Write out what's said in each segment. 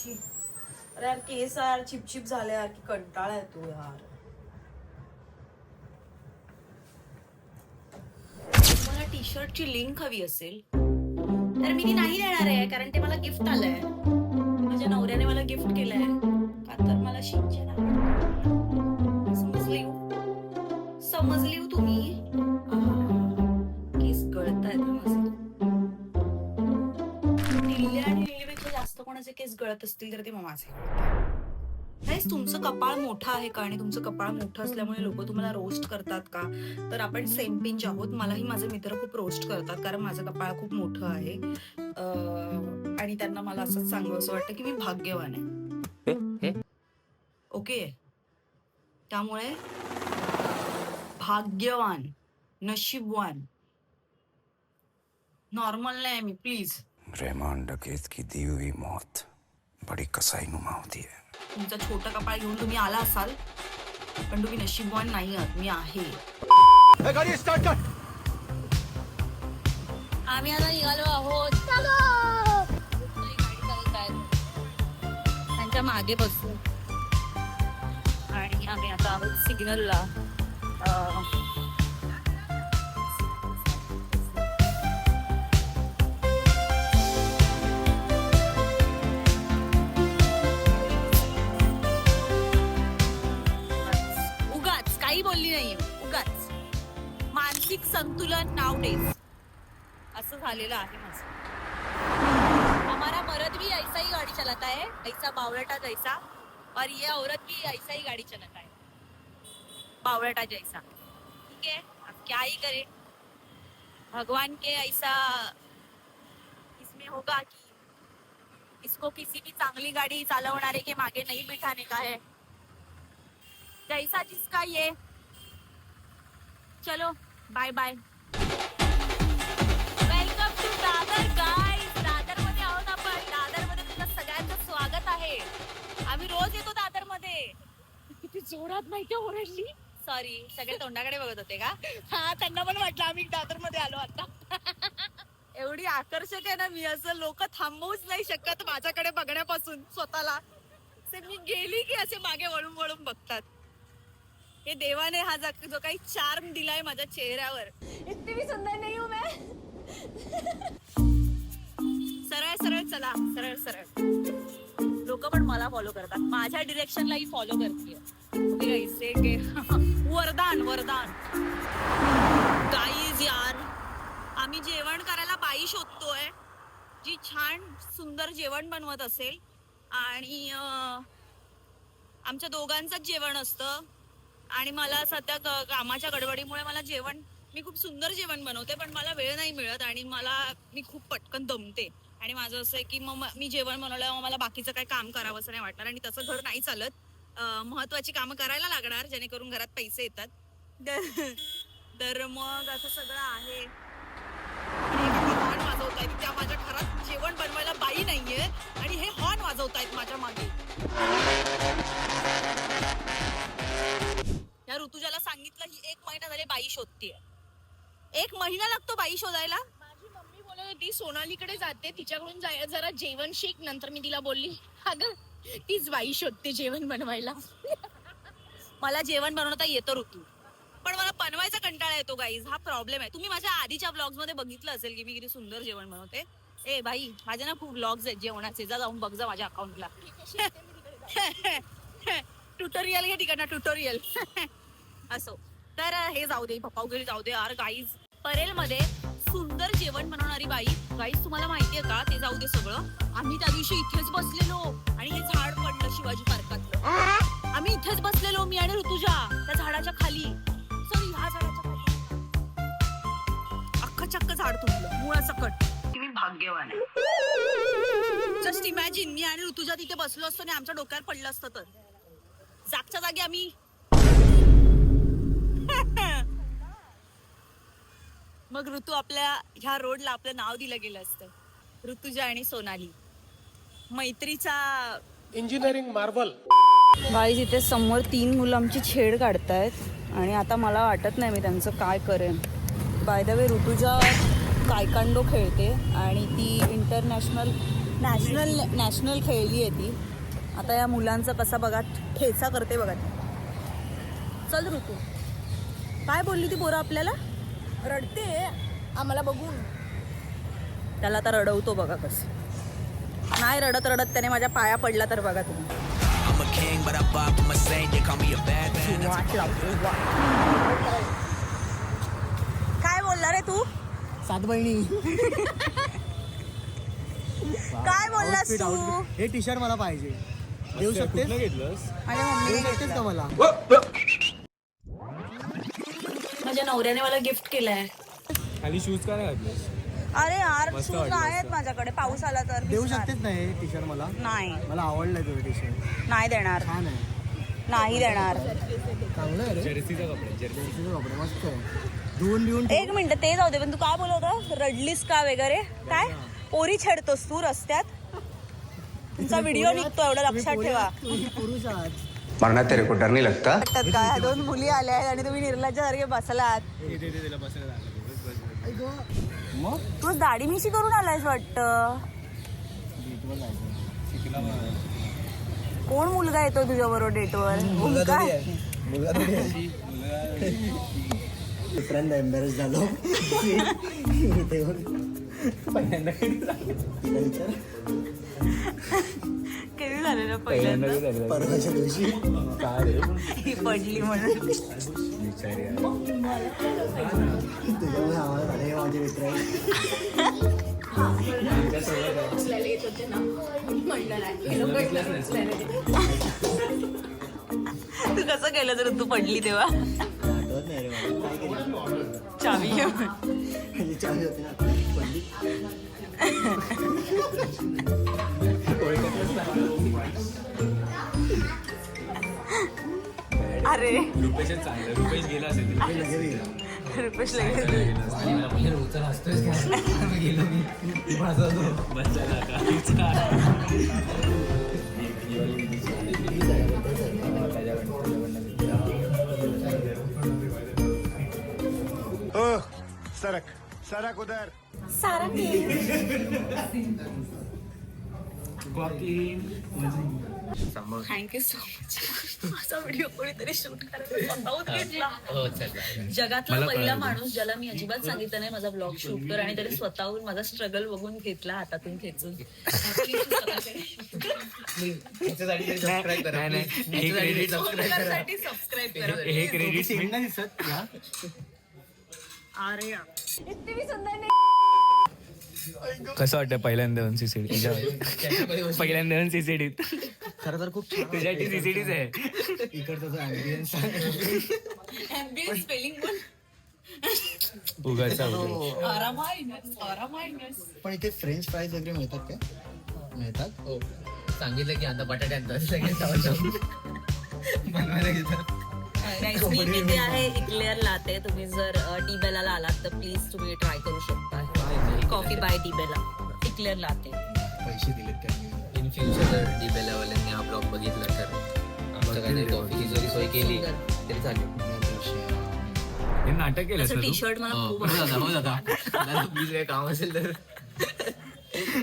शी. अरे यार केस यार चिपचिप झाले यार, की कंटाळा येतो यार. मला टी शर्टची लिंक हवी असेल तर मी ती नाही देणार आहे, कारण ते मला गिफ्ट आलंय. माझ्या नवऱ्याने मला गिफ्ट केलंय का तर मला शिंचन आवडतं. समजली हो तुम्ही. केस गळतायत माझे. टिल्ले आणि लिलीपेक्षा जास्त कोणाचे केस गळत असतील तर ते माझे गळतात. गाईस, तुमचं कपाळ मोठं आहे का आणि तुमचं कपाळ मोठं असल्यामुळे लोक तुम्हाला रोस्ट करतात का? तर आपण सेम पिंच आहोत. मलाही माझे मित्र खूप रोस्ट करतात कारण माझं कपाळ खूप मोठं आहे आणि त्यांना मला असंच सांगावं असं वाटतं की मी भाग्यवान आहे. ओके, त्यामुळे भाग्यवान, नशीबवान, नॉर्मल नाही मी, प्लीज. रहमान डकैत की दी हुई मौत बड़ी कसाईनुमा होती है. तुमचा छोटा कपाळ घेऊन तुम्ही आला असाल पण तुम्ही नशीबवान नाही आहात. मी आहे. गाडी स्टार्ट कर. आम्ही आता निघालो आहोत. गाडी चालवत आहेत. त्यांच्या मागे बसू आणि आम्ही आता आहोत सिग्नलला. उगाच काही बोलली नाही, उगाच. मानसिक संतुलन नावडेज असं झालेलं आहे माझं. हमारा मर्द भी ऐसा ही गाड़ी चलाता है, ऐसा बावळटा जैसा, और ये औरत भी ऐसा ही गाड़ी चलाता है, बावळटा जैसा. ठीक है, अब क्या ही करे. भगवान के ऐसा इसमें होगा कि इसको किसी भी चांगली गाड़ी चालवणारे के मागे नहीं बिठाने का है. जैसा जिसका ये. चलो bye bye. Welcome to Dadar guys. Dadar मध्ये आहोत आपण. दादर मध्ये तुमचं सगळ्यांचं स्वागत आहे. आम्ही रोज येतो दादर मध्ये. किती जोरात माहिती ओरडली. सॉरी, सगळे तोंडाकडे बघत होते का? हा, त्यांना पण वाटलं आम्ही दादर मध्ये आलो आता. एवढी आकर्षक आहे ना मी, असं लोक थांबवूच नाही शकत माझ्याकडे बघण्यापासून स्वतःला. मी गेली की असे मागे वळून वळून बघतात. हे देवाने हा जो काही चार्म दिलाय माझ्या चेहऱ्यावर. इतनी भी सुंदर नहीं हूं मैं. सरळ सरळ चला, सरळ सरळ. लोक पण मला फॉलो करतात, माझ्या डिरेक्शनलाही फॉलो करते. वरदान वरदान. गाईज यार, आम्ही जेवण करायला बाई शोधतोय जी छान सुंदर जेवण बनवत असेल. आणि आमच्या दोघांचंच जेवण असतं आणि मला सध्या कामाच्या गडबडीमुळे मला जेवण, मी खूप सुंदर जेवण बनवते पण मला वेळ नाही मिळत आणि मी खूप पटकन दमते. आणि माझं असं आहे की मग मी जेवण बनवल्यावर मला बाकीचं काही काम करावं असं नाही वाटणार आणि तसं घर नाही चालत. महत्वाची कामं करायला लागणार जेणेकरून घरात पैसे येतात. तर मग असं सगळं आहे. हॉर्न वाजवतायत. त्या माझ्या घरात जेवण बनवायला बाई नाहीये आणि हे हॉर्न वाजवतायत माझ्या मागे. या ऋतुजाला सांगितलं ही 1 महिना झाले बाई शोधतीये. 1 महिना लागतो बाई शोधायला. माझी मम्मी बोलत होती सोनालीकडे जाते, तिच्याकडून जरा जेवण शिक. नंतर मी तिला बोलली अगं तीच बाई शोधते जेवण बनवायला. मला जेवण बनवता येतं ऋतू, पण मला बनवायचा कंटाळा येतो गाईज. हा प्रॉब्लेम आहे. तुम्ही माझ्या आधीच्या ब्लॉग्स मध्ये बघितलं असेल की मी किती सुंदर जेवण बनवते. ए बाई, माझे ना खूप ब्लॉग्स आहेत जेवणाचे. जाऊन बघ जा माझ्या अकाउंटला. ट्युटोरियल घे तिकडनं, ट्युटोरियल. असो, तर हे जाऊ दे, पप्पा वगैरे जाऊ दे यार. गाईज, परेल मध्ये सुंदर जेवण बनवणारी बाई. गाईज, तुम्हाला माहितीये का? ते जाऊ दे सगळं. आम्ही त्या दिवशी इथेच बसलेलो आणि हे झाड पडलं शिवाजी पार्कातलं. आम्ही इथेच बसलेलो, मी आणि ऋतुजा, त्या झाडाच्या खाली. सॉरी, ह्या झाडाच्या खाली. अख्खा चक्क झाड तुटलं मुळासकट. मी भाग्यवान आहे. जस्ट इमॅजिन, मी आणि ऋतुजा तिथे बसलो असतो आणि आमच्या डोक्यावर पडलं असतं तर. जागच्या जागी आम्ही. मग ऋतू, आपल्या ह्या रोडला आपलं नाव दिलं गेलं असतं, ऋतुजा आणि सोनाली, मैत्रीचा इंजिनिअरिंग मार्वल. बाई, इथे समोर 3 मुलं आमची छेड काढतायत आणि आता मला वाटत नाही मी त्यांचं काय करेन. By the way, Rutuja taekwondo खेळते आणि ती इंटरनॅशनल नॅशनल खेळली आहे ती. आता या मुलांचं कसं बघा ठेचा करते बघा. चल ऋतू, काय बोलली ती पोरं आपल्याला? रडते आम्हाला बघून. त्याला आता रडवतो बघा कसं. नाही रडत रडत त्याने माझ्या पाया पडला तर बघा तुम्ही. वाट लावतो वाट. काय बोलला रे तू? सात बहिणी. काय बोललास तू? हे टी शर्ट मला पाहिजे. देऊ शकतेस? माझ्या मम्मीने देऊ शकतेस का मला? माझ्या नवऱ्याने मला गिफ्ट केलंय. खाली शूज का नाही घातलेस? अरे यार मस्त शूज वाटलं आहेत माझ्याकडे. पाऊस आला तर देऊ भिजणार. शकतेस ना हे टी शर्ट मला? नाही मला आवडलंय तुझं टी शर्ट. नाही देणार. छान आहे. नाही देणार. चांगलं आहे रे. जर्सीचा कपडा जर्सीचे कपडे मस्त आहे. धुवून बिवून एक मिनिट ते जाऊ दे, पण तू काय बोलत होता? रडलीस का वगैरे काय? पोरी छेडतोस तू रस्त्यात? तुमचा व्हिडिओ निघतो एवढं लक्षात ठेवा. पुरुष आहात. मरना तेरे को डर नहीं लगता? वाटतात का ह्या दोन मुली आल्या आहेत आणि तुम्ही निर्लज्जासारखे बसलात. मग तू दाढी मिशी करून आलायस वाटतं. कोण मुलगा येतो तुझ्या बरोबर डेटवर? काय दुसऱ्यांदा एम्बॅरेस झालो. कधी झालेलं पहिल्यांदा? परवाच्या दिवशी ही पडली म्हणून. तुझ्यामुळे आम्हाला झाले हे माझे मित्र आहेत. तू कसं केलं जर तू पडली तेव्हा? आठवत नाही रे मला. काय केलं? चावी घेऊन. म्हणजे चावी होती ना पडली. अरे रुपेशच चांगलं. रुपेश गेला असेल तिला. रुपेश लगेच सरक सरक उधर. सारा थँक्यू सो मच. माझा व्हिडिओ कोणीतरी शूट करायला स्वतःहून घेतला. जगातला पहिला माणूस ज्याला मी अजिबात सांगितलं नाही माझा ब्लॉग शूट कर आणि त्याने स्वतःहून माझा स्ट्रगल बघून घेतला हातातून खेचून. सबस्क्राईब करा. हे क्रेडिट अरे कसं वाटतं पहिल्यांदा सीसीडी? पहिल्यांदा सीसीडी खरं तर खूप छान तुझ्यासाठी सीसीडीच आहे. इकडचा जो ॲम्बियन्स स्पेलिंग पण उगाचा पण इथे फ्रेंच फ्राईज वगैरे मिळतात काय? मिळतात. हो सांगितलं की आता बटाट्यांचा सगळे बनवायला घेतात. मी इथे आहे इक्लेअरला. ते तुम्ही जर टी बेलाला आलात तर प्लीज तुम्ही ट्राय करू शकता. कॉफी बाय टी बेला इक्लेअरला ते. पैसे दिलेत त्यांनी. इन फ्युचर जर डीबेलावाल्यांनी हा ब्लॉग बघितला तर आमचं काहीतरी कॉफीची जरी सोय केली तरी चालेल. हे नाटक केलं असं टी शर्ट मला खूप हो दादा प्लीज काय काम असेल तर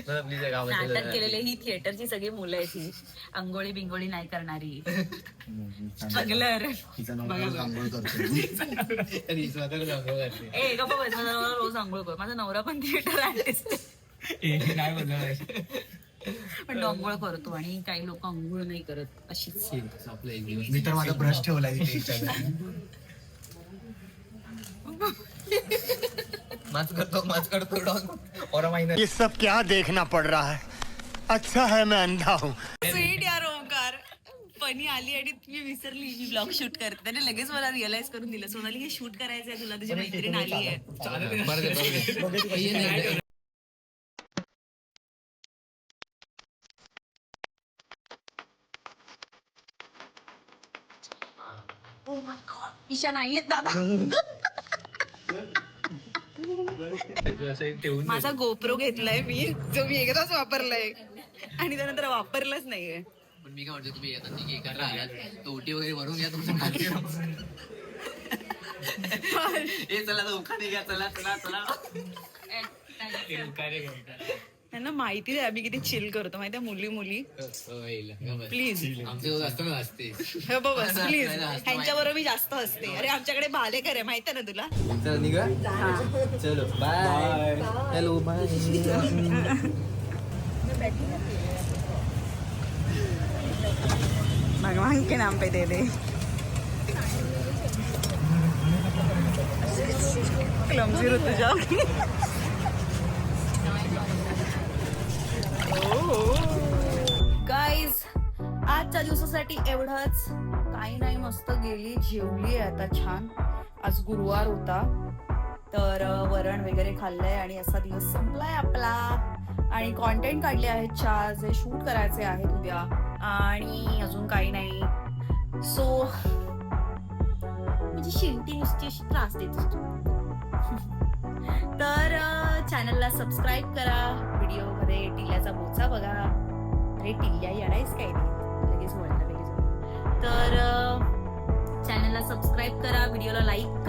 मला प्लीज काय काम असेल नाटक तर केलेले. ही थिएटरची सगळी मुलं आहेत. ही अंघोळी बिंगोळी नाही करणारी स्ट्रगलर. तिचा नवरा रोज आंघोळ करतो. आणि स्वतःच आंघोळ करते. ए गप्पा बस. माझा नवरा रोज आंघोळ करतो. माझा नवरा पण थिएटर आर्टिस्ट नाही बदल. पण तो आंघोळ करतो आणि काही लोक आंघोळ नाही करत अशीच. आपलं एक दिवस मी तर माझा ब्रश ठेवलाय तिथे इच्छा. माच करतो डॉन और महिना. ये सब क्या देखना पड़ रहा है. अच्छा है मैं अंधा हूँ. स्वीट यार ओंकार. फनी आली आणि मी विसरली मी ब्लॉग शूट करते. त्याने लगेच मला रिअलाइज करून दिलं सोनाली हे शूट करायचंय तुला. तुझी मैत्रीण आली आहे. ईशा नाही येत दादा. माझा गोप्रो घेतलाय मी जो मी एकदाच वापरलाय आणि त्यानंतर वापरलाच नाहीये. पण मी काय म्हणतो तुम्ही येतात की एखादा आलात तो ओटी वगैरे भरून घ्या तुमचं खाली. हे चला तर उखाणे घ्या. चला चला चला. त्यांना माहिती आहे आम्ही किती चिल करतो माहिती आहे मुली मुली प्लीज आमच्या जास्त पण असते हे बघ बस प्लीज ह्यांच्याबरोबर मी जास्त असते अरे आमच्याकडे भालेकर आहे माहिती आहे ना तुला चल निघा चलो बाय हॅलो बाय भगवान के नाम पे दे दे क्लमझी ऋतुजा गाईज आजच्या दिवसासाठी एवढंच काही नाही मस्त गेली जेवली आता छान आज गुरुवार होता तर वरण वगैरे खाल्लंय आणि असा दिवस संपलाय आपला आणि कॉन्टेंट काढले आहेत 4 जे शूट करायचे आहेत उद्या आणि अजून काही नाही सो म्हणजे शिंटी नुसती अशी त्रास देत असतो तर चॅनलला सबस्क्राईब करा व्हिडिओमध्ये टिल्ल्याचा बोचा बघा अरे टिल्ल्या येणारच काही नाही लगेच वळता लगेच तर चॅनलला सबस्क्राईब करा व्हिडिओला लाईक